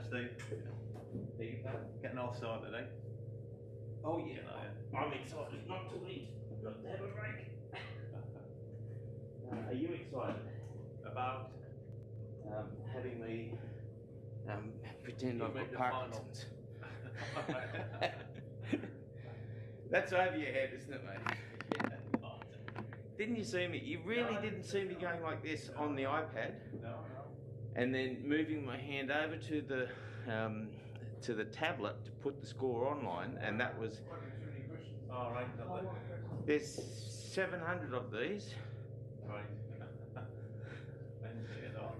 Steve. Getting all sorted, eh? Oh yeah, I'm excited not to eat. I've got to have a break. Are you excited About having me pretend I've got Parkinson's? That's over your head, isn't it, mate? Didn't you see me? You really didn't see me going like this on the iPad. No. And then moving my hand over to the tablet to put the score online, and that was. All right, lovely. There's 700 of these. Right. I didn't see it all.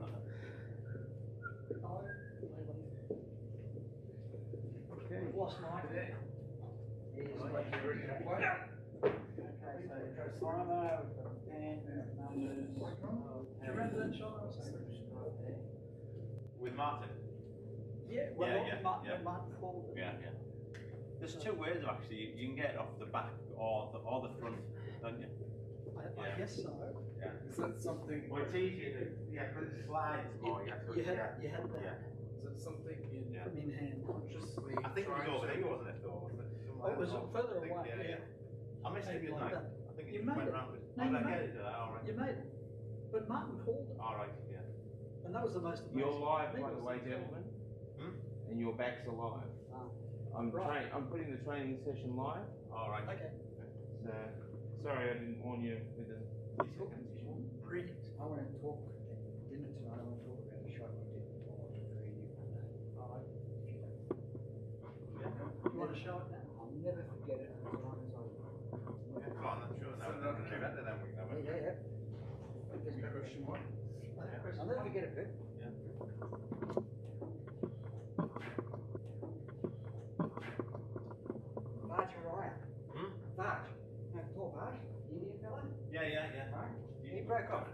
Okay. We've lost mine. Okay, So and numbers. Do you remember that shot I was saying? with Martin. Yeah, Yeah. Martin called it. Yeah. There's two ways of actually. You can get it off the back or the front, don't you? I guess so. Yeah. Is that something? Well, it's easier to, because it slides more. You had that Is it something in Yeah. from in hand. consciously? I think it was over here, wasn't it, though? Oh, it was further away. Yeah. I missed it, Maybe didn't like I? that. I think You it made went it. around it. No, Oh, you I made get it. it, all right. You made it. But Martin called it. All right, yeah. And that was the most amazing. You're live, thing by the was way, that- gentlemen, Hmm? and your back's alive. I'm Right. I'm putting the training session live. All right. Okay. So sorry I didn't warn you with the. Greetings. I want to talk at dinner tonight. I want to talk about the shot we did before the training one day. You want to show it now? I'll never forget it as long as I live. Come on, I'm sure. Now, then we can have it. Yeah. Question one. I'll never forget it, Vic. Yeah. Varge Ryan. Hmm? Varge. No, tall Varge. The Indian fella. Yeah. Right? He broke off.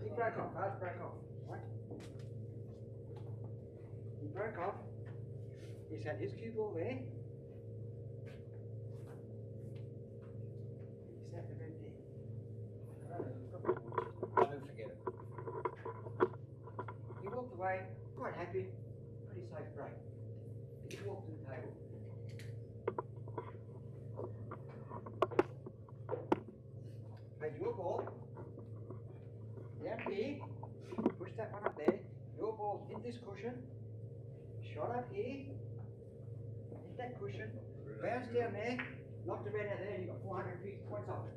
He broke off. Varge broke off. Right? He broke off. He's had his cue ball there. He's at the red there. I'll never forget it. He walked away, quite happy, pretty safe break. He walked to the table. Played your ball. Down here. Push that one up there. Your ball hit this cushion. Shot up here. Hit that cushion. Bounced down there. Knocked the red out there and you got 450 points off it.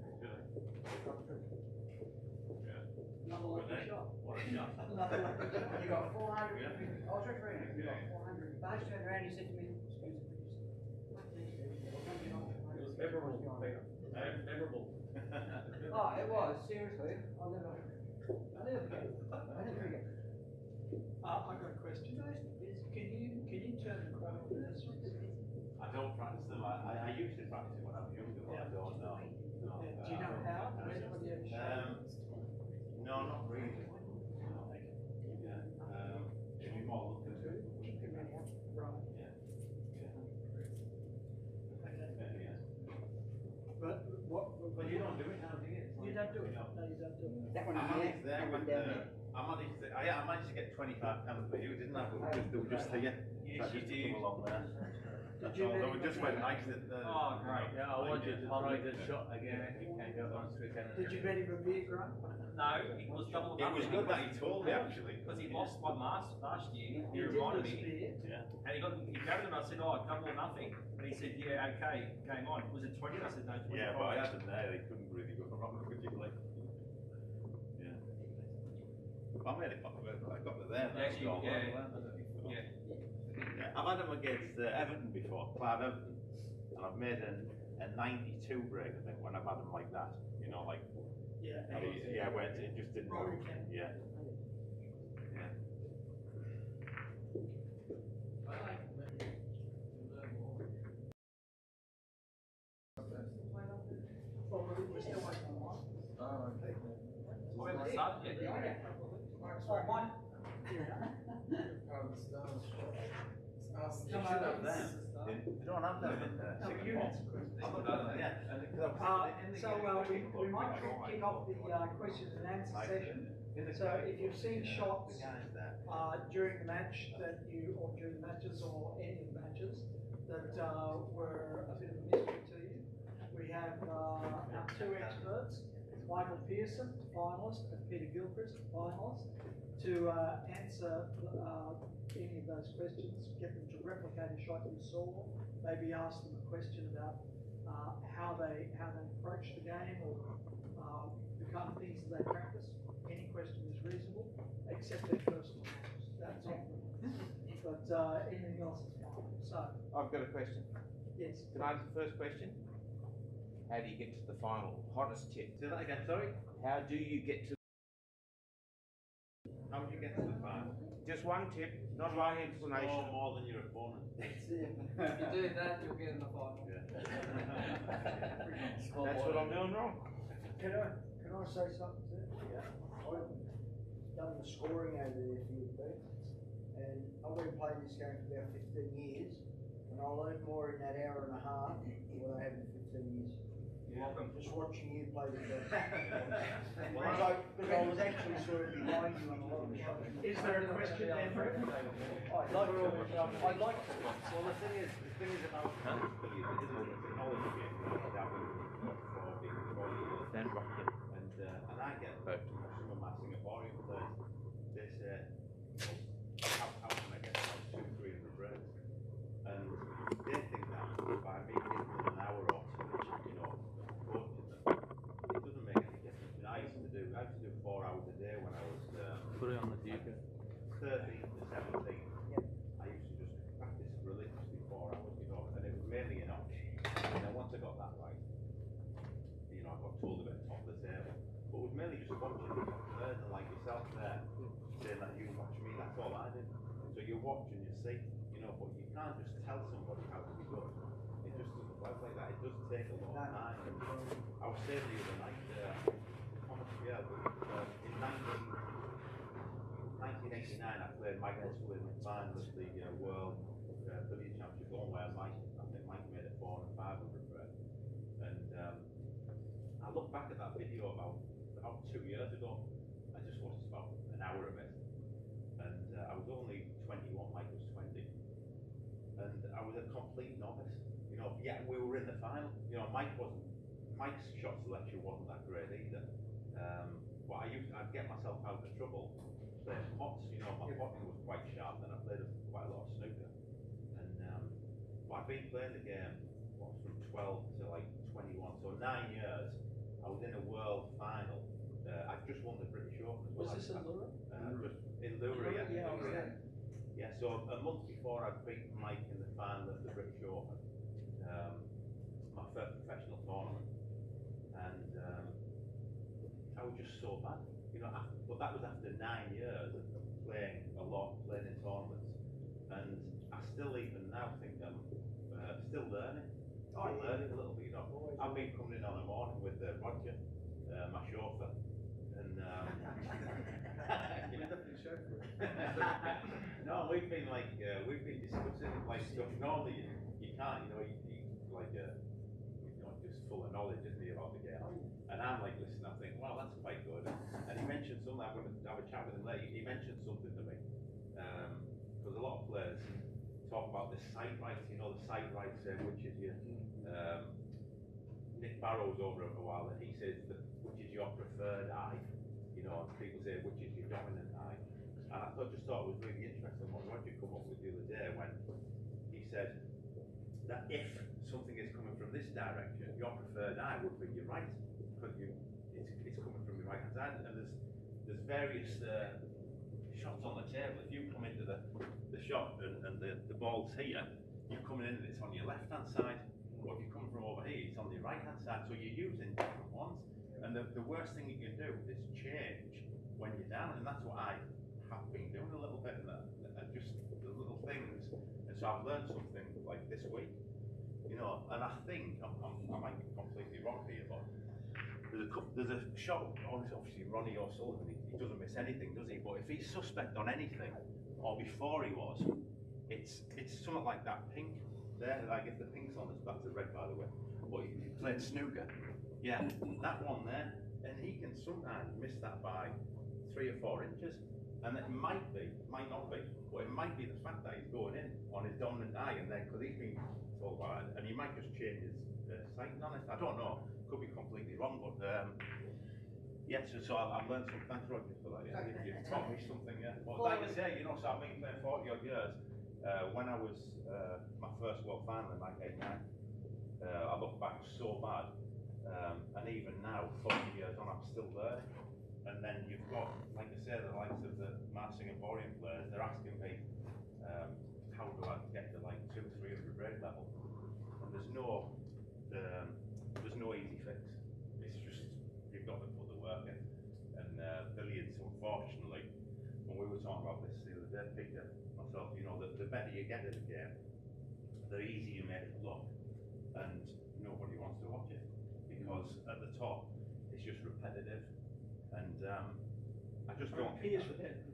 Another lucky shot. What a shot. Another lucky shot. You got 400. I was refereeing. You got 400. Baz turned around and he said to me, excuse me, please. It was memorable. Memorable. Oh, it was, seriously. I'll never forget it. I'll never forget it. I've got a question. Can you turn the corner with this? I don't practice them. I used to practice it when I was younger, but I don't know. No. Do you know how? When you have a shot? No, not really. Yeah. Should be more looking to it. Right. Yeah. But what? But you don't do it now, do you? You don't do it. No, you don't do it. That one I there, managed that one with down there. I managed to get £25 for you, didn't I? Because they were just here. Yes, So I just you took them did. along there. That's you all. They really were just went nice at the. Oh, great. Yeah, I want you to try the Yeah. shot again. You can go on through again. Did you bet him a beer, Grant? No, it was double It was good that he told me actually. Because he lost one last year. He You did reminded lose me. beer. Yeah. And he grabbed it and I said, oh, double or nothing. And he said, yeah, okay, game on. Was it 20? I said, no, 25. Yeah, but I had them there. They couldn't really go wrong, could you? Like, yeah. I made it. I got it there. Yeah, actually, yeah. Yeah. I've had them against Everton before, Clyde Everton, and I've made a 92 break. I think when I've had them like that, you know, like Yeah. where it just didn't Rory move. Kent. Yeah. Yeah. Well, we're still waiting on one. Oh, okay. We haven't started yet. Oh, mine. Part of the stars. It's us. You should have them. They don't have them in No, you Singapore. answer questions. I've got that, yeah. And because We might kick off the question and answer session. So if you've seen shots during the match or during the matches or any of the matches that were a bit of a mystery to you, we have our two experts, Michael Pearson, finalist, and Peter Gilchrist, finalist, to answer any of those questions, get them to replicate a shot you saw, maybe ask them a question about how they approach the game or the kind of things that they practice. Any question is reasonable, except their personal matters. That's all. But anything else is fine. So, I've got a question. yes. Can I ask the first question? How do you get to the final? Hottest tip. Say that again, sorry? How do you get to? How would you get to the final? Just one tip, not a long explanation. Score more than your opponent. That's it. If you do that, you'll get in the final. Yeah. That's what I'm doing wrong. Can I say something to you? Yeah. I've done the scoring over there for you, Pete, and I've been playing this game for about 15 years, and I learned more in that hour and a half than what I have in 15 years. You're welcome. Just watching you play the game. Well, Because I was actually sort of behind you on a lot of the shots. Is there a question there, Fred? I'd like to. Well, the thing is about billiards, it is a technology game. Then rock it. And I get some of my Singaporean players, they say, how can I get like 200-300 breaks? And they think that by me giving them an hour or two, coaching them, it doesn't make any difference. I used to do 4 hours a day when I was Put it on the Duke. 13 to 17. I used to just practice religiously 4 hours, and it was mainly enough. And then once I got that right, I got told a bit top of the table. But it was mainly just watching players and like yourself there, saying that you watch me, that's all I did. So you watch and you see, but you can't just tell somebody how to be good. It just doesn't work like that. It does take a long time. And I was saying the other night, in 1989 I played Mike Russell in the final of the World Billiards Championship, one where I think Mike made it 400 and 500 break. And I look back at that video about 2 years ago. I just watched about an hour of it, and I was only 21. Mike was 20, and I was a complete novice. Yeah, we were in the final. Mike's shot selection wasn't that great either. But I'd get myself out of trouble playing pots. My potting was quite sharp, and I played quite a lot of snooker. And but I've been playing the game from 12 to like 21, so 9 years. I was in a world final. I just won the British Open as well. Was this in Lura? Just in Lura, yeah. Yeah, I was there. Yeah, so a month before I'd beaten Mike in the final of the British Open, my first professional tournament, and I was just so bad, but that was after 9 years of playing a lot, playing in tournaments, and I still even now think I'm still learning. Learning a little bit, I've been coming in on a morning with Roger, my chauffeur, and no, we've been discussing like stuff. Normally you can't, just full of knowledge, isn't he, about the game? And I'm like, listen, I think, well, that's quite good. And he mentioned something. I'm going to have a chat with him later. He mentioned something to me because a lot of players talk about the sight rights. The sight rights, which is your Nick Barrow's over a while, and he says that which is your preferred eye. And people say which is your dominant eye. And I just thought it was really interesting what Roger come up with the other day when he said that if something is coming from this direction, your preferred eye would be your right, because it's coming from your right hand side. And there's various shots on the table. If you come into the shot and the ball's here, you're coming in and it's on your left hand side. Or if you come from over here, it's on the right hand side. So you're using different ones. And the worst thing you can do is change when you're down, and that's what I have been doing a little bit, and just the little things. And so I've learned something like this week, and I think I might be completely wrong here, but there's a shot. Obviously, Ronnie O'Sullivan, he doesn't miss anything, does he? But if he's suspect on anything, or before he was, it's something like that pink there, like if the pink's on, it's back to red, by the way. But he played snooker. Yeah, that one there, and he can sometimes miss that by 3 or 4 inches. And it might be, might not be, but it might be the fact that he's going in on his dominant eye, and then because he's been told about it, and he might just change his sighting on it. I don't know, could be completely wrong, but yes. So I've learned some. Thanks, Roger, for that. Yeah, you've taught me something. Yeah, but like I say, you know, so I've been playing 40 odd years. When I was my first World Final in 1989, I look back so bad, and even now, 40 years on, I'm still there. And then you've got, like I say, the likes of the Mart Singaporean players, they're asking me, how do I get to like 200-300 grade level? And there's no easy fix. It's just, you've got to put the work in. And billiards, unfortunately, when we were talking about this the other day, Peter, myself, you know, the better you get at the game, the easier you make it look. And nobody wants to watch it. Because at the top, it's just repetitive. And I just don't think appears repetitive.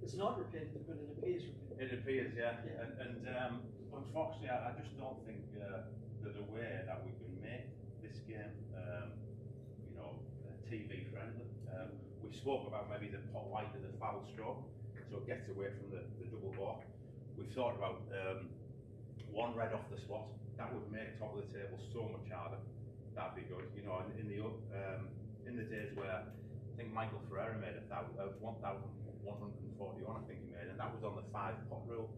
It's not repetitive, but it appears repetitive. it appears, yeah. Yeah. And unfortunately, I just don't think there's a way that we can make this game, you know, TV friendly. We spoke about maybe the pot white of the foul stroke, so it gets away from the double ball. We've thought about 1 red off the spot. That would make top of the table so much harder. That'd be good, you know. In the days where I think Michael Ferreira made 1,141, I think he made, and that was on the 5-pot rule.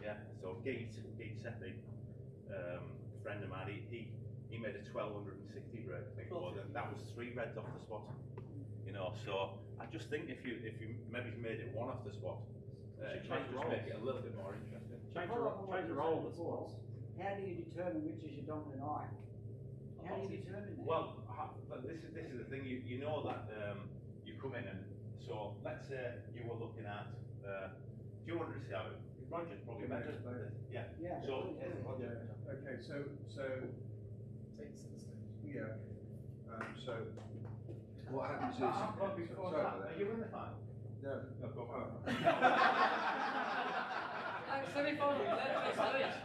Yeah, so Geet Sethi, friend of mine, he made a 1,260 grade, I think it was, and that was 3 reds off the spot. You know, so I just think if you maybe made it 1 off the spot, it might just make it a little bit more interesting. Change the role of the sports. How do you determine which is your dominant eye? How do you determine that? Well, but this is the thing. You know that you come in, and so let's say you were looking at. Do you want to see how it? Roger's probably better. Yeah. Yeah. So Okay, so yeah. So what happens is before sorry that, about are you in the final? No. No, go on. Semi-final, let's finish.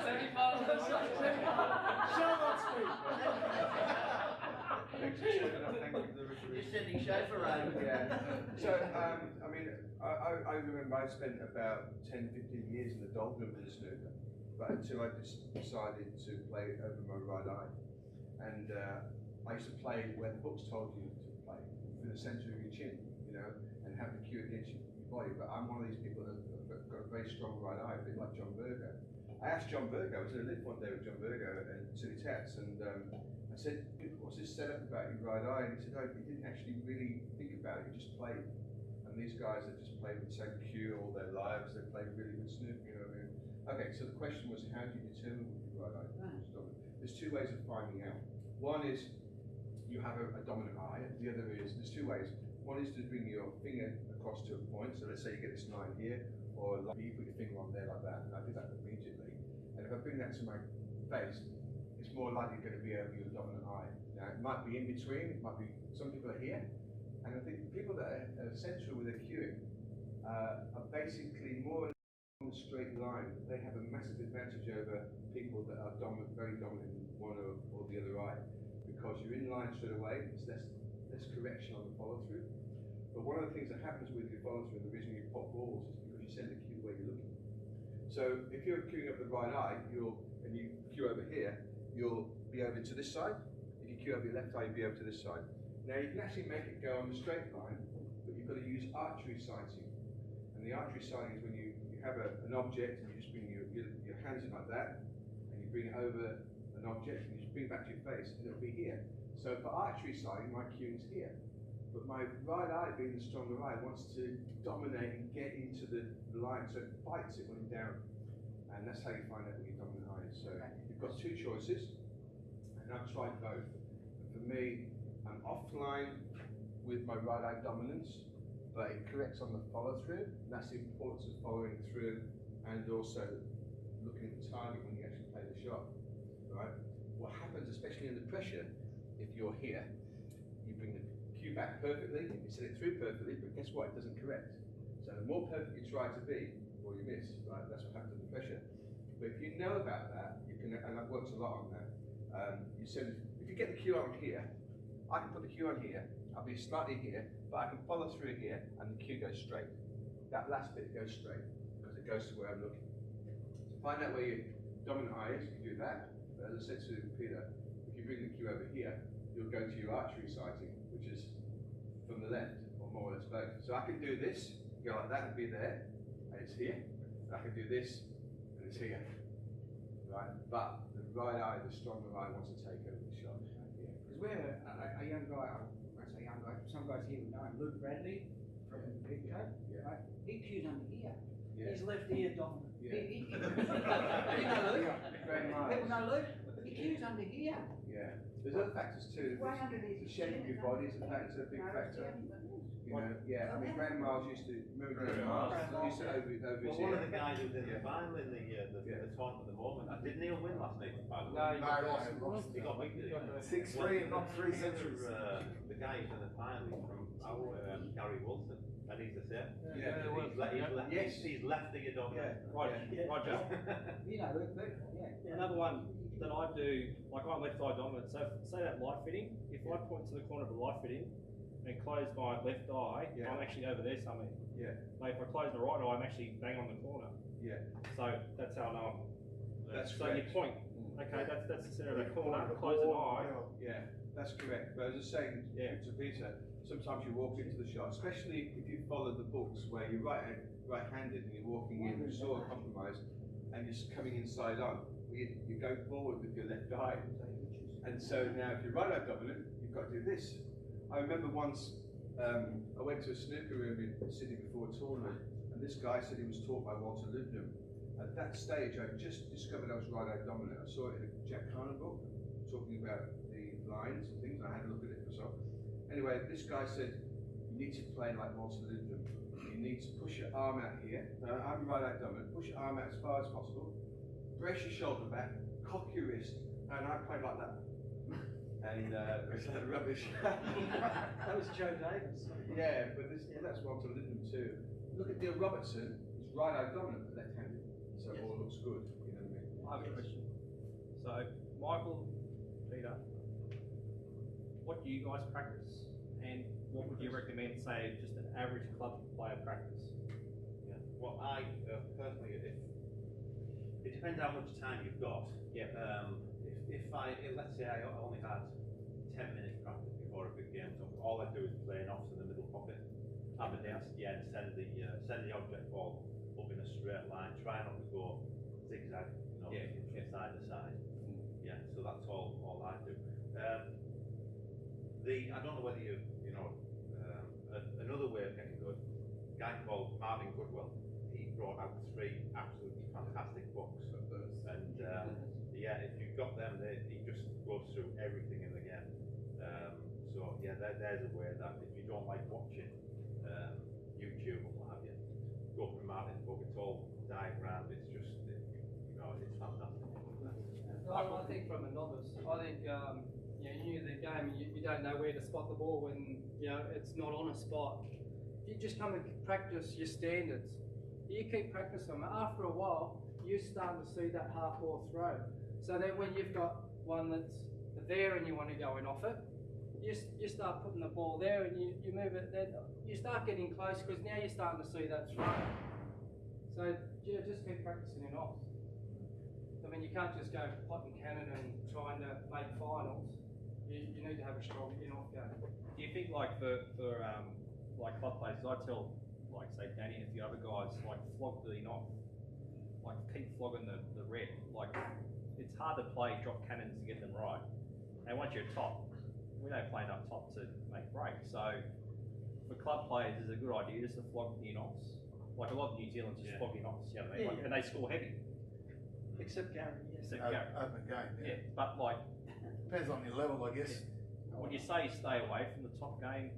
Semi-final. Charlotte Street. You're sending chauffeur around. Yeah. So I mean, I remember I spent about 10-15 years in the doldrums of snooker, but until I just decided to play over my right eye, and I used to play where the books told you to play, through the centre of your chin, you know, and have the cue against your body. But I'm one of these people that have got a very strong right eye, a bit like John Berger. I asked John Berger, I was in a lift one day with John Berger and Silly Tats, and I said, what's this setup about your right eye? And he said, oh, he didn't actually really think about it, he just played. And these guys that just played with the same cue all their lives, they played really good snooker, you know what I mean? Okay, so the question was, how do you determine what your right eye is dominant? There's 2 ways of finding out. One is you have a dominant eye, the other is, there's 2 ways. One is to bring your finger across to a point, so let's say you get this line here, or you put your finger on there like that, and I do that immediately. And if I bring that to my face, it's more likely going to be over your dominant eye. Now, it might be in between, it might be, some people are here, and I think people that are central with their cueing are basically more on a straight line. They have a massive advantage over people that are very dominant in one or the other eye, because you're in line straight away, it's less correction on the follow through. But one of the things that happens with your follow through, and the reason you pop balls, is because you send the cue where you're looking. So if you're cueing up the right eye, and you cue over here, you'll be over to this side. If you cue over your left eye, you'll be over to this side. Now you can actually make it go on a straight line, but you've got to use archery sighting. And the archery sighting is when you have an object and you just bring your hands in like that, and you bring it over an object and you just bring it back to your face, and it'll be here. So for archery sighting, my cue is here. But my right eye, being the stronger eye, wants to dominate and get into the line, so it fights it when it's down. And that's how you find out what your dominant eye is. So you've got 2 choices, and I've tried both. And for me, I'm offline with my right eye dominance, but it corrects on the follow through. And that's the importance of following through, and also looking at the target when you actually play the shot. Right? What happens, especially under pressure, if you're here, you bring the cue back perfectly, you set it through perfectly, but guess what? It doesn't correct. So the more perfect you try to be, the more you miss. Right? That's what happens under pressure. But if you know about that, you can, and I've worked a lot on that. You said if you get the cue on here, I can put the cue on here. I'll be slightly here, but I can follow through here, and the cue goes straight. That last bit goes straight because it goes to where I'm looking. To find out where your dominant eye is, you can do that. But as I said to Peter, if you bring the cue over here, you'll go to your archery sighting, which is from the left, or more or less both. So I can do this, go like that and be there, and it's here. And I can do this, and it's here. Right? But the right eye, the stronger eye, wants to take over the shot. Because we have a young guy, I say young guy, some guys here would know him, Luke Bradley from Bigcoat. Yeah. Right? He cues under here. Yeah. He's left ear dominant. Yeah. You know Luke? Very nice. People know Luke? He cues under here. Yeah. There's other factors too. Way underneath The his shape of chin, your isn't body it? is a factor, a big No, factor. yeah. You know, yeah. I mean, Graham Miles used to remember Graham Miles. He used to over his Well, one of ear. the guys who's in the Yeah. final in the tournament at the moment. Did Neil win last night? By the way? No, He lost. got beat. did he? 6-3 and not 3 centuries. The guy who's in the final is from our Gary Wilson, and he's the same. Yeah. Yes, he's left the dominant. Roger, Roger. You know Luke, yeah. Another one that I do, like I'm left eye dominant, so say that light fitting, if I point to the corner of the light fitting and close my left eye, Yeah. I'm actually over there somewhere. Yeah. Like if I close the right eye, I'm actually bang on the corner. Yeah. So that's how I know. That's so correct. you point, okay, that's the center of the corner, close an eye. Yeah, that's correct. But as I was saying Yeah. to Peter, sometimes you walk into the shot, especially if you follow the books where you're right-handed and you're walking in, sort of compromised, and you're coming inside on. You go forward with your left eye. And so now if you're right-eye dominant, you've got to do this. I remember once I went to a snooker room in Sydney before a tournament, and this guy said he was taught by Walter Lubnam. At that stage, I just discovered I was right-eye dominant. I saw it in a Jack Carner book, talking about the lines and things, and I had a look at it myself. Anyway, this guy said, you need to play like Walter Lubnam. You need to push your arm out here. Now, I'm right-eye dominant. Push your arm out as far as possible. Brace your shoulder back, cock your wrist, and I played like that. And it's like rubbish. That was Joe Davis. Yeah, but that's Walter Lubnam too. Look at Neil Robertson, he's right-eye dominant, but left-handed. So it all looks good, you know what I mean? I have a question. So, Michael, Peter, what do you guys practice? And what would you recommend, say, just an average club player practice? Yeah. Well, I personally, it depends how much time you've got. Yeah. Let's say I only had 10 minutes practice before a big game, so all I do is play an off in the middle pocket, have a dance at the end, send the object ball up in a straight line, try not to go zigzag, from side to side. Yeah, so that's all I do. I don't know whether another way of getting good, a guy called Marvin Goodwell, he brought out 3 absolutely fantastic books. And if you've got them, he just goes through everything in the game. So yeah, there's a way that if you don't like watching YouTube or what have you, go for Martin's book. It's all diagrammed. It's just it's fantastic. I think from a novice, I think you're new to the game, you don't know where to spot the ball when it's not on a spot. You just come and practice your standards. You keep practicing them. After a while, you start to see that half ball throw. So then when you've got one that's there and you want to go in off it, you start putting the ball there and you move it, then you start getting close because now you're starting to see that throw. So yeah, just keep practicing in offs. I mean, you can't just go pot and cannon and trying to make finals. You need to have a strong in-off game. Do you think, like for like club players, I tell, like say Danny and a few other guys, like flog the knock, like keep flogging the red. Like it's hard to play drop cannons to get them right. And once you're top, we don't play enough top to make breaks. So for club players, it's a good idea just to flog the knocks. Like a lot of New Zealand's just flog the knocks, you know what I mean? Like, and they score heavy. Except Gary, yes. Except Gary. Open game, Yeah, but like Depends on your level, I guess. when you say stay away from the top game,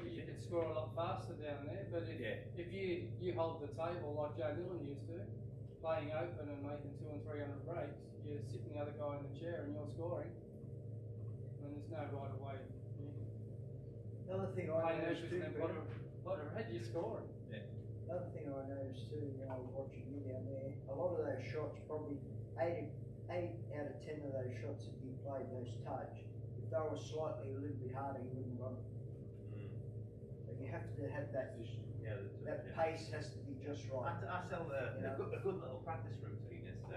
You can score a lot faster down there, but if you hold the table like Joe Dillon used to, playing open and making 200 and 300 breaks, you're sitting the other guy in the chair and you're scoring. And there's no right of way. The other thing I Playing noticed nervous too, and what a red you're scoring. yeah. Another thing I noticed too, watching you down there, a lot of those shots, probably eight out of 10 of those shots that you played, those touch, if they were slightly a little bit harder, you wouldn't run them. So you have to have that, that pace has to be just right. I tell a good little practice routine is, you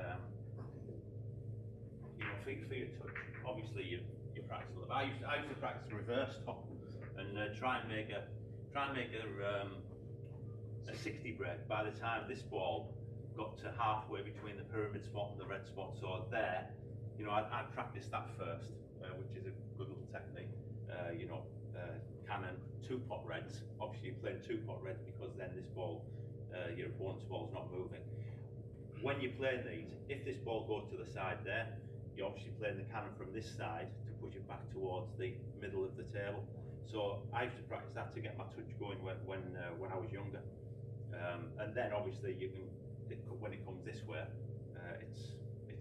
know, for your touch, obviously you practice a little. I used to practice reverse top and try and make a 60 break by the time this ball got to halfway between the pyramid spot and the red spot. So there, you know, I'd practice that first, which is a good little technique. You know, cannon 2-pot reds. Obviously, you're playing 2-pot reds because then this ball, your opponent's ball's not moving. When you're playing these, if this ball goes to the side there, you're obviously playing the cannon from this side to push it back towards the middle of the table. So I used to practice that to get my touch going when I was younger. And then obviously you can, when it comes this way, it's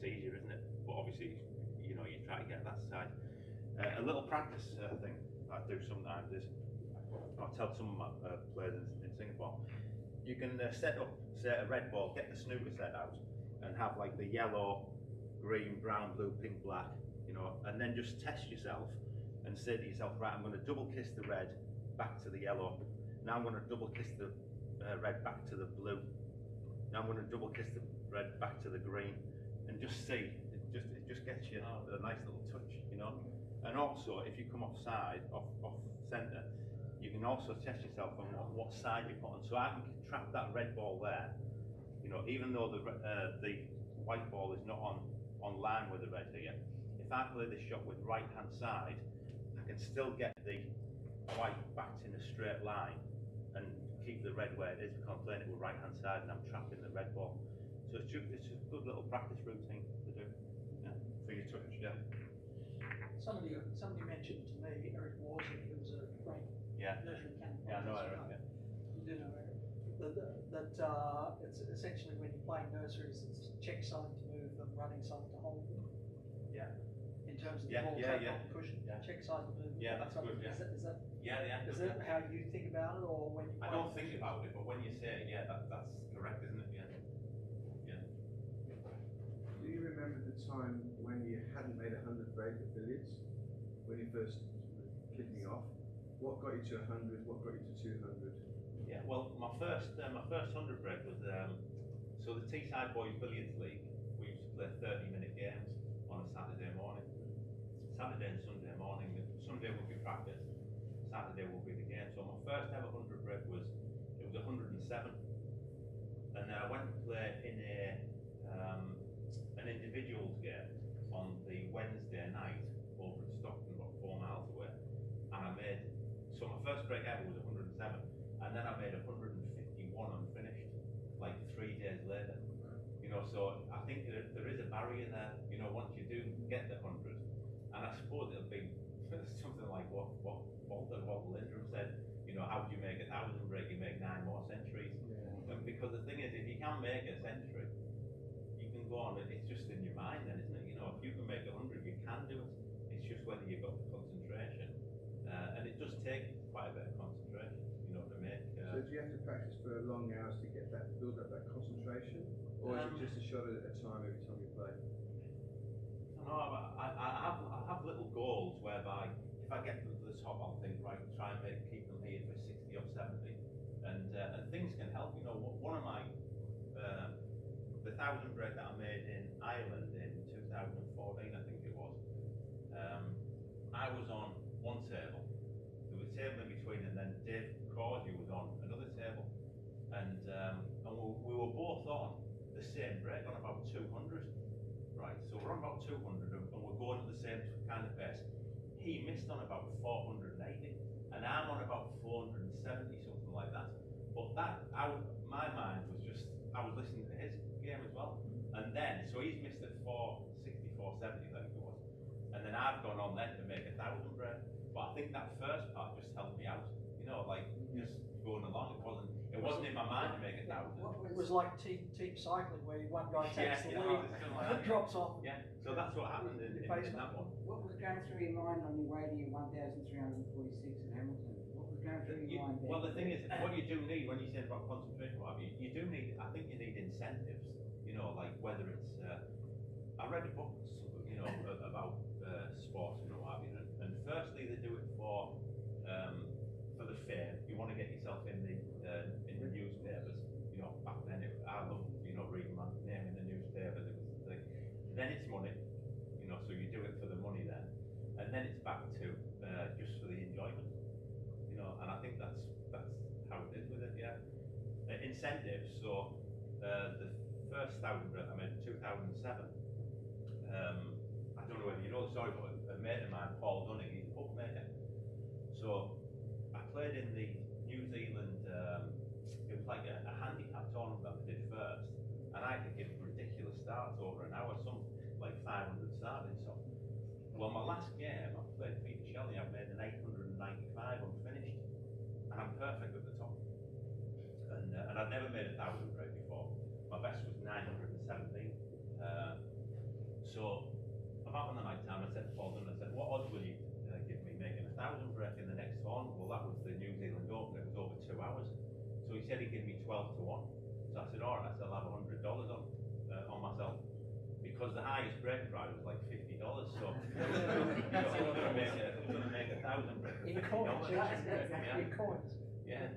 easier, isn't it? But obviously, you know, you try to get that side. A little practice thing I do sometimes is, I'll tell some of my players in Singapore, you can set up, say, a red ball, get the snooker set out, and have like the yellow, green, brown, blue, pink, black, you know, and then just test yourself and say to yourself, right, I'm going to double kiss the red back to the yellow. Now I'm going to double kiss the red back to the blue. Now I'm going to double kiss the red back to the green, and just see. It just gets you a nice little touch, you know. And also, if you come off centre, you can also test yourself on what side you're put on. So I can trap that red ball there, you know, even though the white ball is not on line with the red here. If I play this shot with right hand side, I can still get the white backed in a straight line and keep the red where it is because I'm playing it with right hand side and I'm trapping the red ball. So it's a good little practice routine to do, yeah, for your touch, yeah. Somebody mentioned to me, Eric Worsley, who was a great nursery cannon. Yeah, I know Eric, yeah. You do know Eric. That it's essentially when you're playing nurseries, it's check side to move them, running side to hold them. Yeah. In terms of the ball taking off the cushion, Yeah. check side to move them. Yeah, that's good, yeah. Is that Yeah. Is that how you think about it, or when you? I don't think about it, but when you say it, yeah, that's correct, isn't it? Yeah. Yeah. Do you remember the time when you hadn't made 100 break at billiards? When you first kicking off? What got you to 100? What got you to 200? Yeah, well, my first 100 break was so the Teesside Boys Billiards League. We used to play 30-minute games on a Saturday morning. Saturday and Sunday morning. Sunday would be practice. Saturday would be the game. So my first ever 100 break was 107, and I went to play in an individuals game on the Wednesday night over at Stockton, about 4 miles away, and I made. So my first break ever was 107, and then I made 151 unfinished, like 3 days later. You know, so I think there is a barrier there. You know, once you do get the 100, and I suppose it'll be something like what Walter Lindrum said. You know, how do you make 1,000 break? You make 9 more centuries. Yeah. And because the thing is, if you can make a century, you can go on. It's just in your mind, then, isn't it? You know, if you can make 100, you can do it. It's just whether you've got the concentration, and it does take quite a bit of concentration, you know, to make. So do you have to practice for long hours to get that, build up that concentration, or is it just a shot at a time every time you play? No, I have little goals whereby if I get to the top, I'll think, right, try and keep them here for 60 or 70, and things can help. You know, one of my the 1,000 break that I made in Ireland in 2014, I think it was. I was on one table. There was a table in between, and then Dave Cordy was on another table, and we were both on the same break on about 200. Right, so we're on about 200, and we're going at the same kind of pace. He missed on about 480, and I'm on about 470, something like that. But my mind was just, I was listening to his game as well. And then, so he's missed at 460, 470, I think it was. And then I've gone on then to make 1,000 break. But I think that first part just helped me out. You know, like just going along. It wasn't in my mind to make 1,000. It was like team cycling where one guy takes the lead and drops off. Yeah, so that's what happened in that one. What was going through your mind on your way to your 1,346 in Hamilton? What was going through your mind there? Well, the thing is, what you do need when you say about concentration, what have you, you do need, I think you need incentives, you know, like whether it's, I read a book, you know, about sports and what have you, and firstly they do it for the fame. You want to get yourself in the newspapers, you know, back then I loved, you know, reading my name in the newspaper, there was the thing. Then it's money, you know, so you do it for the money then, and then it's back to just for the enjoyment, you know, and I think that's how it is with it, yeah. Incentives, so the first 1,000 I made in 2007, I don't know whether you know the story, but a mate of mine, Paul Dunning, he's a bookmaker. So I played in the New Zealand, it was like a handicap tournament that we did first, and I could give ridiculous starts over an hour, some like 500 starting, so. Well, my last game, I played Peter Shelley, I made an 895 unfinished, and I'm perfect at the top. And I'd never made 1,000 break before. My best was 917. So about on the night time, I said to Paul Dunn, I said, what odds will you give me making 1,000 break in the next tournament? Well, that was the New Zealand Open, it was over 2 hours. So he said he'd give me 12 to 1. So I said, all right, I said, I'll have $100 on myself. Because the highest break price was like $50, so you know, I was going to make 1,000 break. In coins, yeah. in coins. Yeah,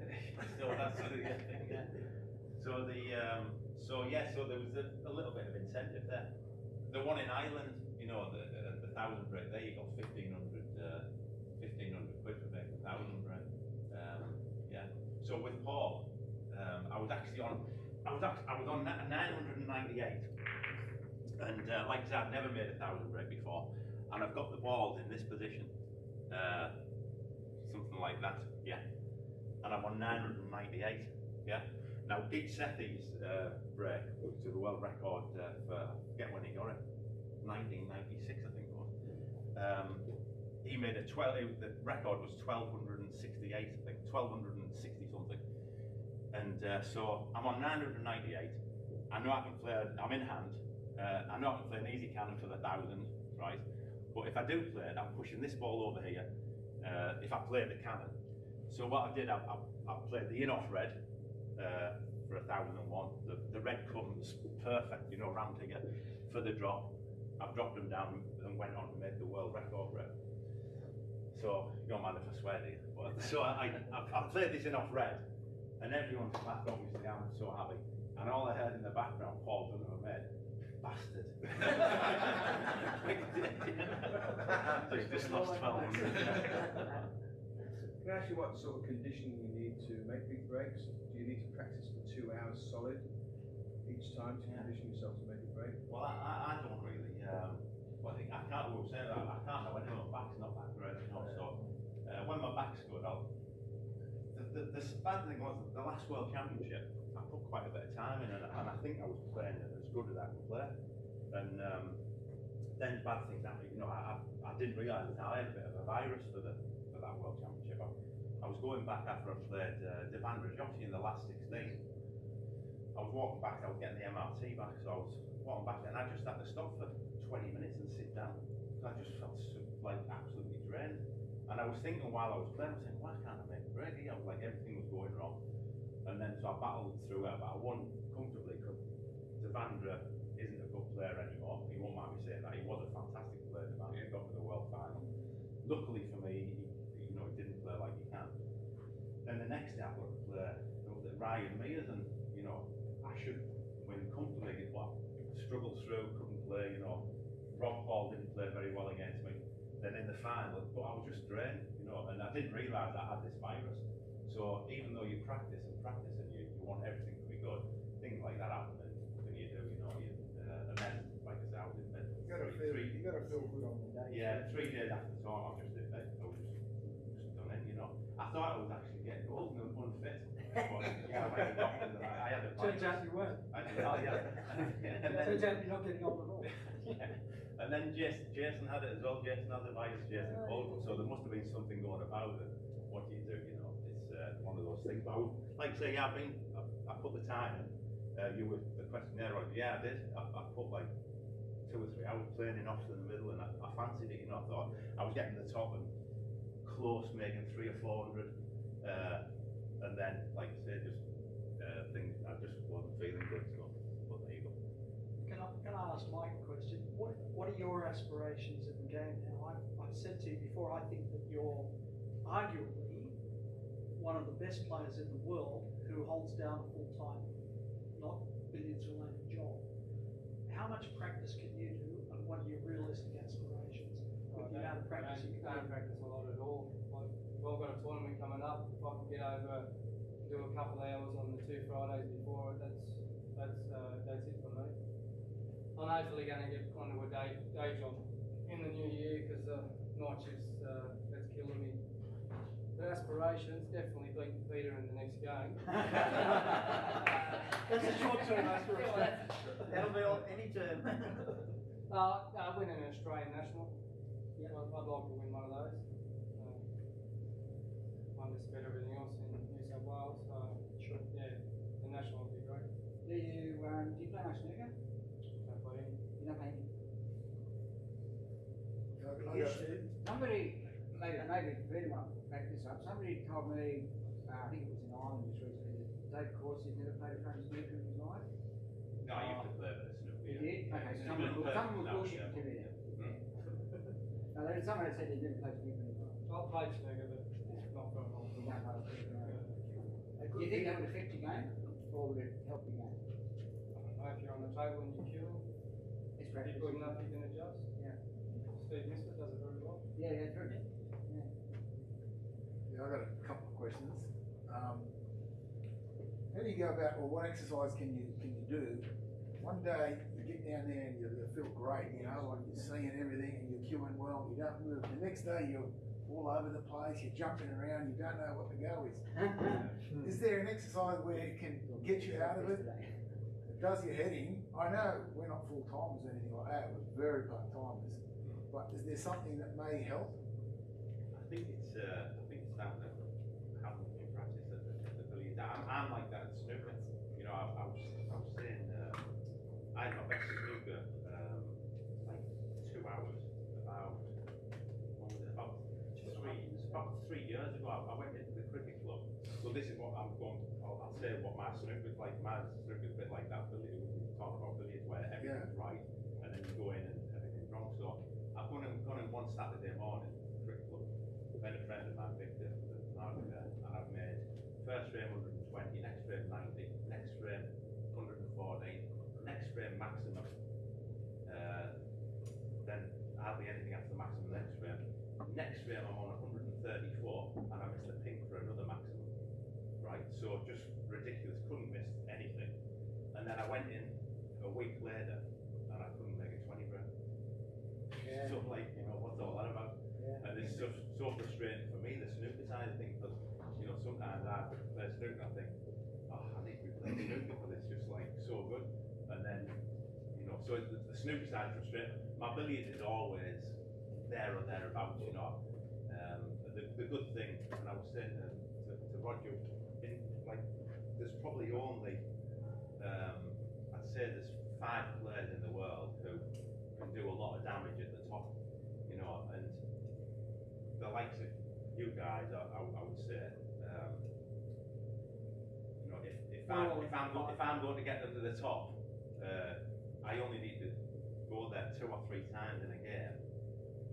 so that's the thing, yeah. So so there was a little bit of incentive there. The one in Ireland, you know, the 1,000 break there, you got 1,500 quid for making 1,000 break. Yeah. So with Paul, I was on 998. And like I said, I've never made 1,000 break before, and I've got the balls in this position, something like that, yeah. And I'm on 998, yeah. Now, Pete Sethi's break was to the world record for, I forget when he got it, 1996, I think it was. He made the record was 1,268, I think, 1,260 something. And so I'm on 998. I know I can play, I'm in hand. I know I can play an easy cannon for the 1,000, right? But if I do play it, I'm pushing this ball over here. If I play the cannon, so what I did, I played the in-off red for 1,001. The red comes perfect, you know, round here for the drop. I've dropped them down and went on to make the world record red. So you don't mind if I swear, do you? But, so I played this in-off red, and everyone's clapped. Obviously, I'm so happy. And all I heard in the background, Paul Dunn made. Bastard. So he's just lost 1,200. Can I ask you what sort of conditioning you need to make big breaks? Do you need to practice for 2 hours solid each time to condition yourself to make a break? Well, I don't really. Well, I can't say that. I can't know when my back's not that great, you know. So when my back's good, the bad thing was the last World Championship. I put quite a bit of time in, and I think I was playing as good as I could play. And then bad things happened. You know, I didn't realise that I had a bit of a virus for that World Championship. I was going back after I played Devandra Joshi in the last 16. I was walking back. I was getting the MRT back, so I was walking back, and I just had to stop for 20 minutes and sit down. I just felt like absolutely drained. And I was thinking while I was playing, I was thinking, why can't I make a break here? I was like, everything was going wrong. And then so I battled through it, but I won comfortably because Devandra isn't a good player anymore. He won't mind me saying that. He was a fantastic player, Devandra. He got to the world final. Luckily for me, he didn't play like he can. Then the next day I got to play Ryan Mears, and you know, I should win comfortably. But struggled through, couldn't play. You know, Rob Hall didn't play very well against me. Then in the final, but I was just drained, you know, and I didn't realise I had this virus. So even though you practice and you want everything to be good, things like that happen, and you do, you know, and then, like I said, I was in bed. You gotta feel good on the day. Yeah, 3 days after the tournament, I was just in bed. I was just done it, you know. I thought I was actually getting old and unfit. But, yeah, I went to the doctor and I had a virus. Turns out you weren't. Turns out you're not getting old at all. Yeah. And then Jason had it as well. Jason had the virus, Jason Colville. So there must have been something going about it. What do you do? You know, it's one of those things. But I would, like say, yeah, I put the time in. You were the questionnaire on. Yeah, I did. I put like 2 or 3 hours playing in off in the middle, and I fancied it. You know, I thought I was getting to the top and close, making 300 or 400. And then, like I said, just things, I just wasn't feeling good, so, but there you go. Can I ask Mike a question? What are your aspirations in the game now? I've said to you before, I think that you're arguably one of the best players in the world who holds down a full-time, not billiards-related job. How much practice can you do, and what are your realistic aspirations with the amount of practice you I can don't do? practice a lot at all. Like, if I've got a tournament coming up, if I can get over, do a couple of hours on the 2 Fridays before it, that's it for me. I'm hopefully going to get onto a day job in the new year because night shifts that's killing me. The aspirations definitely beat Peter in the next game. That's a short-term aspiration. That'll be on any term. Win an Australian national. Yeah, I'd like to win one of those. One that's better everything else in New South Wales. Sure. Yeah, the national would be great. Do you play much snooker? Don't play any. You don't play any? Yes. Somebody, maybe Peter might back this up, somebody told me, I think it was in Ireland just recently, that Dave Corsi's never played a front snooker in his life. No, I used to play a bit of snooker. He yeah. did? Okay, so someone was bullshitting to me then. No, there was someone that said he'd never played snooker in his life. I've played snooker, but not for a long You time. don't play snooker, no. Do you think that would affect your game, or would it help your game? If you're on the table and you're queuing, It's if practice. you're good enough, you can adjust. Yeah. Steve Mister does it very well. Yeah, yeah, true. Yeah. Yeah, I've got a couple of questions. How do you go about, or what exercise can you do? One day you get down there and you feel great, you know, like you're seeing everything and you're queuing well, you don't move. The next day you're all over the place, you're jumping around, you don't know what the go is. Is there an exercise where it can get you out of it? It does your head in. I know we're not full timers or anything like that, we're very part timers. But is there something that may help? I think it's down to how much you practice the billiards. I'm like that at snooker. You know, I was saying, I had my best snooker like 2 hours about, what was it, about 3 years ago. I went into the cricket club. So this is what I'm going, I'll say what my snooker's like. My snooker's a bit like that billiard, we talk about billiards where everything's right and then you go in and everything's wrong. So I've gone in one Saturday morning, cricket club, met a friend of mine, Victor, and I've made first frame 120, next frame 90, next frame 114, next frame maximum, then hardly anything after the maximum next frame. Next frame I'm on 134 and I missed the pink for another maximum, right? So just ridiculous, couldn't miss anything. And then I went in a week later and I couldn't make a 20 frame. Yeah. So like, you know, what's all that about? Yeah. And it's so frustrating for me, the snooker side of things, because, you know, sometimes I play snooker and I think, oh, I need to be playing snooker because it's just like so good. And then, you know, so the snooker side is frustrating. My billiards is always there or thereabouts, you know. The good thing, and I was saying to Roger, like, there's probably only, I'd say there's 5 players in the world who can do a lot of damage at the top, you know, and the likes of you guys, I would say, you know, if I'm going to get them to the top, I only need to go there 2 or 3 times in a game,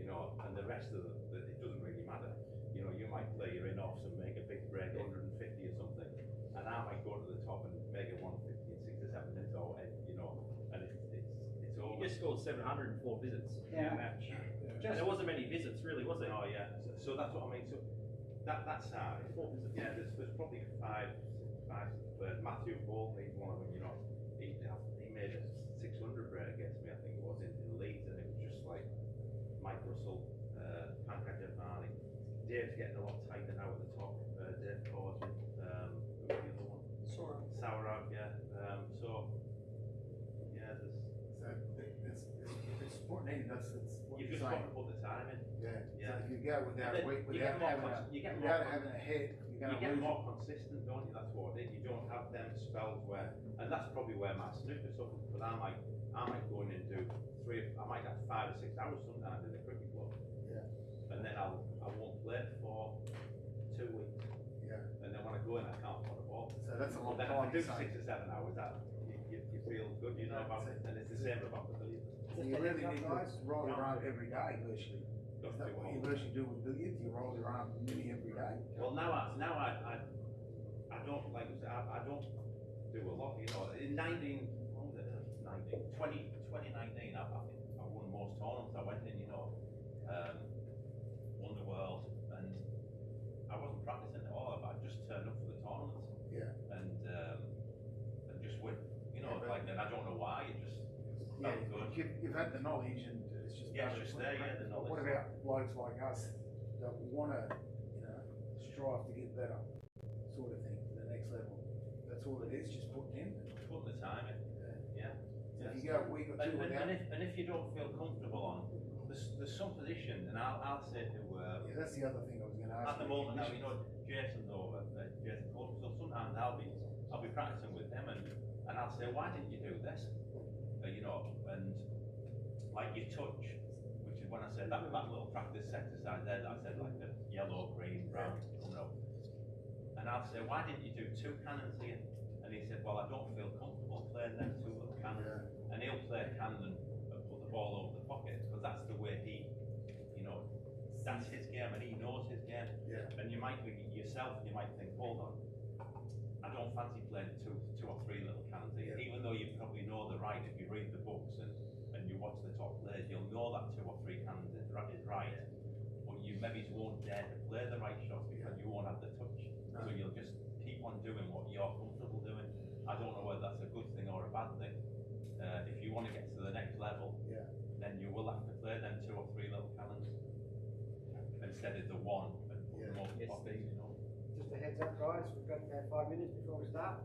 you know, and the rest of it doesn't really matter. You know, you might play your in-offs and make a big break, 150 or something, and I might go to the top and make it 150 in 6 or 7 minutes, or you know, and it's over. You just scored 704 visits in Yeah. a match. Just- And there wasn't many visits, really, was there? Oh yeah, so that's what I mean. So that's how. Yeah, there's probably 5 players. Matthew Bolton, he's one of them. You know, he made a 600 break against me. I think it was in Leeds, and it was just like Mike Russell, Pankaj Devani. Dave's getting a lot tighter now at the top. Dave Corsi, who was the other one? Sourab, yeah. So yeah, there's. It's important. That's what You've you're just got saying. to put the time in. Yeah. Yeah. So if you go without Then week, you without get more having cons- you get without more having a head, you're You going to get lose. more consistent, don't you? That's what it is. You don't have them spells where, and that's probably where my snooker suffers. Because I might go in and do I might have 5 or 6 hours sometimes in the cricket club. Yeah. And then I won't play for 2 weeks. Yeah. I do 6 or 7 hours, that you feel good, you know about it, and it's the same about the billiards. So you really need to roll your arm every day, virtually. Is that what you virtually do with billiards? You roll your arm nearly every day? Well, now I don't, like I said, I don't do a lot, you know. In 2019, I think I won most tournaments I went in, you know. Won the world, and I wasn't practicing at all, I just turned up for the tournaments. Yeah. And just win, you know, like, and I don't know why, it just felt good. You've had the knowledge and it's just. Yeah, it's just there, yeah, the knowledge. What about blokes like us that wanna, you know, strive to get better, sort of thing, to the next level? That's all it is, just putting in. Putting the time in, yeah. So if you go a week or two without. And if you don't feel comfortable on, there's some position, and I'll say to, Yeah, that's the other thing I was gonna ask. at the moment now, you know, Jason's over, Jason Cole, so sometimes I'll be practicing with him, and I'll say, why didn't you do this? You know, and like your touch, which is when I said that little practice exercise there that I said, like the yellow, green, brown, coming up. And I'll say, why didn't you do 2 cannons here? And he said, well, I don't feel comfortable playing them 2 little cannons. Yeah. And he'll play a cannon and put the ball over the pocket, because that's the way he, you know, that's his game, and he knows his game. Yeah. And you might be yourself, you might think, hold on, I don't fancy playing two or three little cannons here, Yeah. even though you probably know the right. If you read the books and you watch the top players, you'll know that 2 or 3 cannons is right, but you maybe won't dare to play the right shots because you won't have the touch. No. So you'll just keep on doing what you're comfortable doing. I don't know whether that's a good thing or a bad thing. If you want to get to the next level, Yeah. then you will have to play them 2 or 3 little cannons instead of the one and put them over the pocket, you know. Just a heads up, guys, we've got 5 minutes before we start.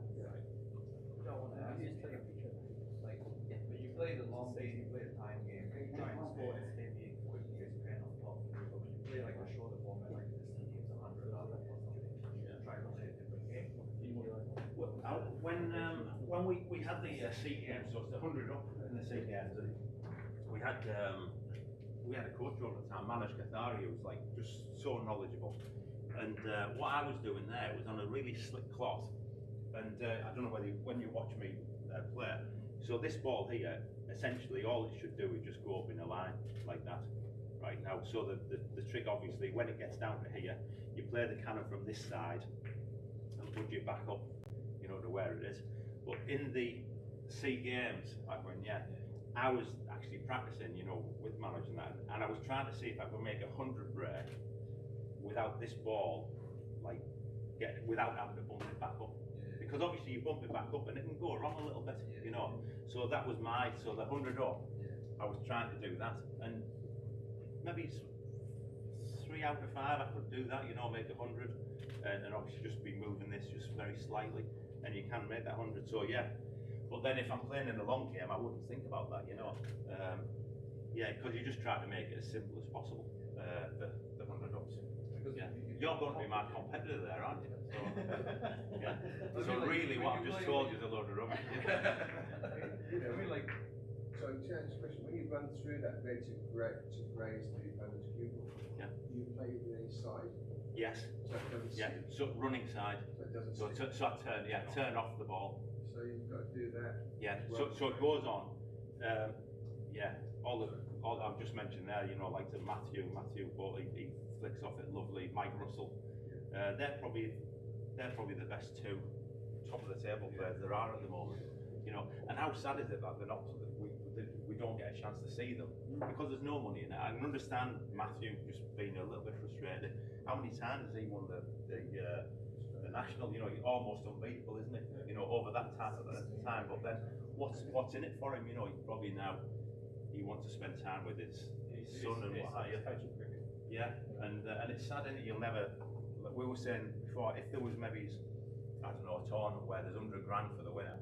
Like, when you play the long game, you play the time game, you try and score as heavy and quickly as you can on top. But when you play like a shorter format, like this game's 100 up or something, try to play a different game. When we had the Sea Games, so it's the 100 up in the Sea Games, and we had a coach over at the time, Manish Kathari, who was like just so knowledgeable. And what I was doing there was on a really slick cloth, and I don't know whether when you watch me play. So this ball here, essentially all it should do is just go up in a line like that, right now. So the trick, obviously, when it gets down to here, you play the cannon from this side and put it back up, you know, to where it is. But in the Sea Games, I was actually practicing, you know, with Manoj and that, and I was trying to see if I could make 100 break without this ball, like, without having to bump it back up. Because obviously you bump it back up and it can go wrong a little bit, you know. So that was so the 100 up, I was trying to do that, and maybe 3 out of 5 I could do that, you know, make 100, and obviously just be moving this just very slightly, and you can make that 100. So yeah, but then if I'm playing in the long game, I wouldn't think about that, you know. Because you just try to make it as simple as possible, the 100 ups. Yeah. You're going to be my competitor there, aren't you? So, yeah. So really what I've just told you is a load of rubbish. I mean, like, so to answer the question, when you run through that bed to graze the opponent's pupil, do you play with any side? Yes. So it doesn't sit. So running side. So it doesn't sit. So I turn off the ball. So you've got to do that. Yeah. So it goes on. All I've just mentioned there, you know, like the Matthew Bull, he flicks off it lovely. Mike Russell. They're probably the best 2 top of the table players there are at the moment. You know, and how sad is it that they're not? We don't get a chance to see them because there's no money in it. I can understand Matthew just being a little bit frustrated. How many times has he won the national? You know, almost unbeatable, isn't it? You know, over that time. But then, what's in it for him? You know, he wants to spend time with his son and what have you. Yeah, and it's sad, isn't it? You'll never. Like we were saying before, if there was maybe, I don't know, a tournament where there's 100 grand for the winner.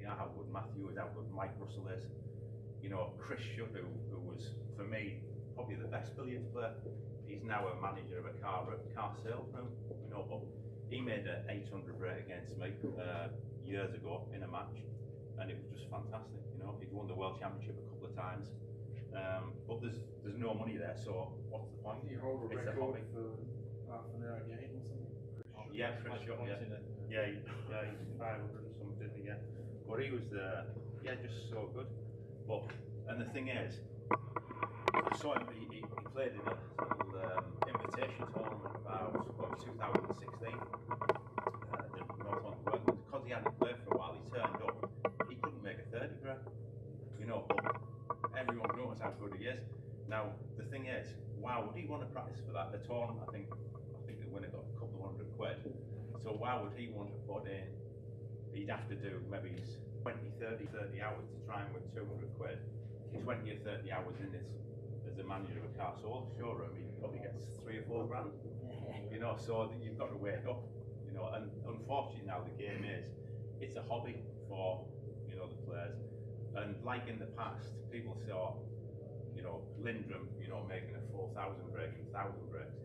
How good Matthew is, how good Mike Russell is. You know, Chris Shutt, who was, for me, probably the best billiards player. He's now a manager of a car sales room, you know, but he made an 800 break against me years ago in a match, and it was just fantastic, you know. He'd won the World Championship a couple of times, but there's no money there, so what's the point? Do you hold a It's a record hobby. for half an hour game or something? Yeah, Chris Shot, yeah. Yeah, he's 500 and something, didn't he? Yeah. But he was, just so good. But, and the thing is, I saw him, he played in a little invitation tournament about 2016. Because he hadn't played for a while, he turned up, he couldn't make a 30 grand. You know, but everyone knows how good he is. Now, the thing is, why would he want to practice for that? The tournament, I think the winner got a couple of £100. So why would he want to put in, he'd have to do maybe 20, 30 hours to try and win £200. 20 or 30 hours in this as a manager of a car showroom, he probably gets 3 or 4 grand. You know, so you've got to wake up. You know, and unfortunately now the game it's a hobby for, you know, the players. And like in the past, people saw, you know, Lindrum, you know, making a 4,000 break and 1,000 breaks.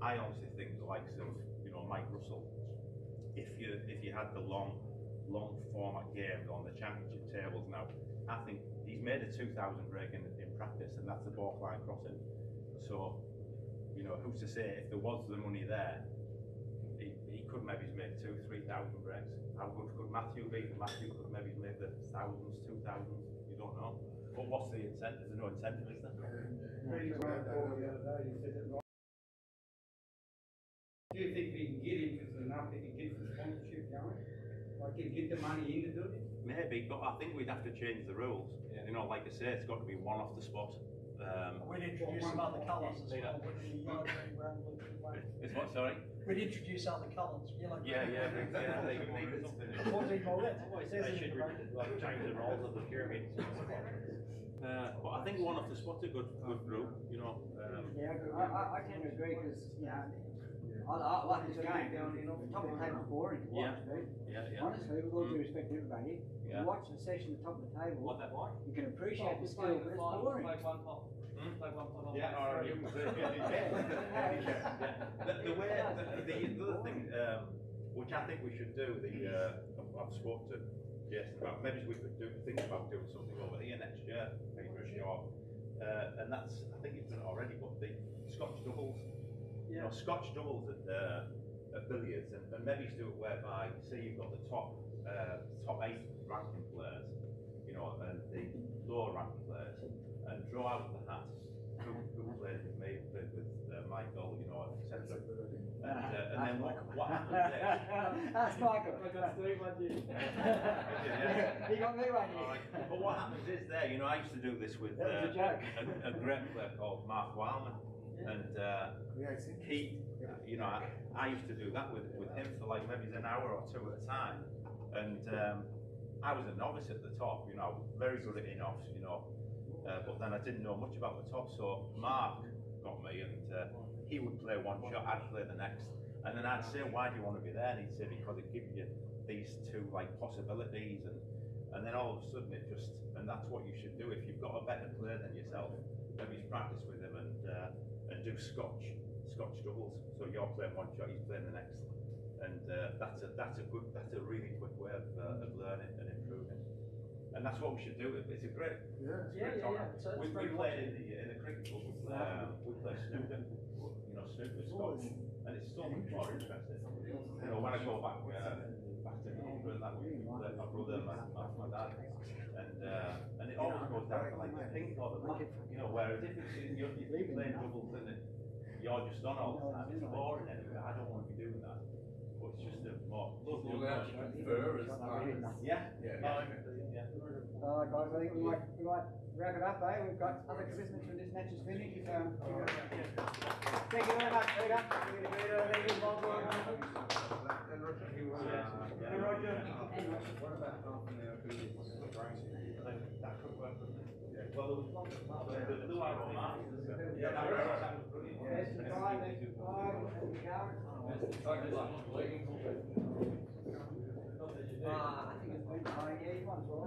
I honestly think the likes of, you know, Mike Russell, if you had the long format games on the championship tables now, I think he's made a 2,000 break in practice, and that's the balk line crossing. So, you know, who's to say if there was the money there, he could maybe make 2,000 to 3,000 breaks. How good could Matthew be? Matthew could maybe make the 1,000s, 2,000s. You don't know. But what's the incentive? There's no incentive, is there? Do you think we can get him with enough that he gets the sponsorship going? Like, can get the money in to do it? Maybe, but I think we'd have to change the rules. Yeah. You know, like I say, it's got to be one off the spot. We'd introduce some other colours as well, wouldn't we? Yellow, green, brown, blue, white. It's what, sorry? We'd introduce other colours, yellow, green. Yeah. That's what they call it. That's what it says in the like change the roles of the pyramid. But I think one off the spot's a good group, you know. I tend to agree because, you know, I like this game. The top of the table's boring to watch, dude. Yeah. Honestly, with all due respect to everybody, you watch the session at the top of the table, What that like? you can appreciate the skill, but it's boring. Play one pot. Play one pot on Yeah, alright. The other thing, which I think we should do, I've spoken to Jason about, maybe we could think about doing something over here next year, maybe for a short. And that's, I think you've done it already, but the Scotch doubles. You know, Scotch doubles at billiards, and maybe do it whereby, say you've got the top 8 ranking players, you know, and the lower ranking players, and draw out the hat who played with me, played with Michael, you know, etc. And then what happens next? That's Michael. I got 3 1 year. He got me one year. Right. But what happens is there, you know, I used to do this with That was a joke. a great player called Mark Wildman, and he, you know, I used to do that with him for like maybe an hour or 2 at a time, and I was a novice at the top, you know, very good at in-offs, you know, but then I didn't know much about the top, so Mark got me, and he would play one shot, I'd play the next, and then I'd say, why do you want to be there? And he'd say, because it gives you these 2 like possibilities, and then all of a sudden it just, and that's what you should do. If you've got a better player than yourself, maybe practice with him and do Scotch doubles. So you're playing one shot, he's playing the next, and that's a really quick way of learning and improving. And that's what we should do. It's a great, So we played in the cricket club. We play snooker, you know, snooker Scotch, and it's so much more interesting. You know, when I go back to England, that we play my brother, my dad, and it always goes down to like the pink or the black, you know. Whereas if you're playing doubles and you're just on all the time, it's boring anyway. I don't want to be doing that. But it's just a more. Yeah. Guys, I think we might wrap it up, eh? We've got other commitments when this match is finished. Thank you very much, Peter. Thank you, Bob. And Roger? And Roger. What about half an hour billiards? That could work, couldn't it? Yeah. Well, there was one the blue arrow mark. Yeah, that was brilliant. Yes, the time, and the I think it's been yeah, he won as well.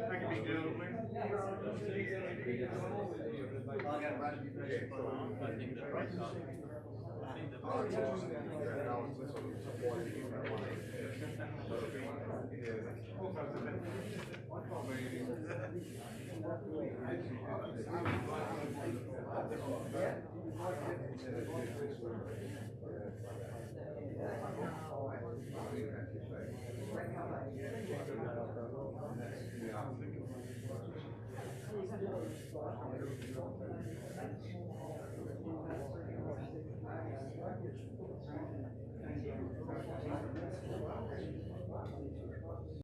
Make a big deal, please. get rugby first. I think the break up. I think the Yeah.